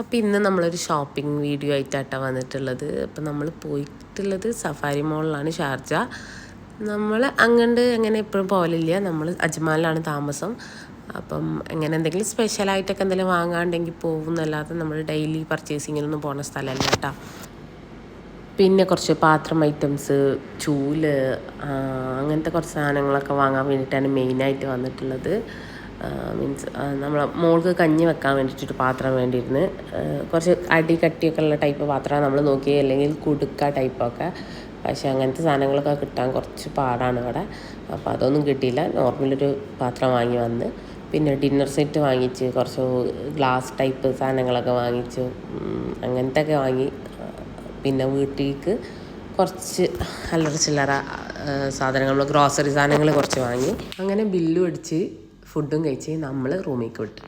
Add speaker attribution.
Speaker 1: അപ്പോൾ ഇന്ന് നമ്മളൊരു ഷോപ്പിംഗ് വീഡിയോ ആയിട്ടാണ് വന്നിട്ടുള്ളത്. അപ്പോൾ നമ്മൾ പോയിട്ടുള്ളത് സഫാരി മോളിലാണ്, ഷാർജ. നമ്മൾ അങ്ങനെ എപ്പോഴും പോകലില്ല, നമ്മൾ അജ്മാലിലാണ് താമസം. അപ്പം എങ്ങനെ എന്തെങ്കിലും സ്പെഷ്യലായിട്ടൊക്കെ എന്തെങ്കിലും വാങ്ങാണ്ടെങ്കിൽ പോകും എന്നല്ലാതെ നമ്മൾ ഡെയിലി പർച്ചേസിങ്ങിനൊന്നും പോകുന്ന സ്ഥലമല്ല കേട്ടോ. പിന്നെ കുറച്ച് പാത്രം ഐറ്റംസ്, ചൂല്, അങ്ങനത്തെ കുറച്ച് സാധനങ്ങളൊക്കെ വാങ്ങാൻ വേണ്ടിയിട്ടാണ് മെയിനായിട്ട് വന്നിട്ടുള്ളത്. മീൻസ് നമ്മളെ മോൾക്ക് കഞ്ഞി വെക്കാൻ വേണ്ടിയിട്ടൊരു പാത്രം വേണ്ടിയിരുന്നു. കുറച്ച് അടി കട്ടിയൊക്കെ ഉള്ള ടൈപ്പ് പാത്രമാണ് നമ്മൾ നോക്കിയത്, അല്ലെങ്കിൽ കുടുക്ക ടൈപ്പൊക്കെ. പക്ഷേ അങ്ങനത്തെ സാധനങ്ങളൊക്കെ കിട്ടാൻ കുറച്ച് പാടാണ് ഇവിടെ. അപ്പോൾ അതൊന്നും കിട്ടിയില്ല. നോർമലൊരു പാത്രം വാങ്ങി വന്ന്, പിന്നെ ഡിന്നർ സെറ്റ് വാങ്ങിച്ച്, കുറച്ച് ഗ്ലാസ് ടൈപ്പ് സാധനങ്ങളൊക്കെ വാങ്ങിച്ചു, അങ്ങനത്തെ ഒക്കെ വാങ്ങി. പിന്നെ വീട്ടിലേക്ക് കുറച്ച് അല്ലറ ചില്ലറ സാധനങ്ങൾ, ഗ്രോസറി സാധനങ്ങൾ കുറച്ച് വാങ്ങി. അങ്ങനെ ബില്ലും അടിച്ച് ഫുഡും കഴിച്ച് നമ്മൾ റൂമിലേക്ക് വിട്ടു.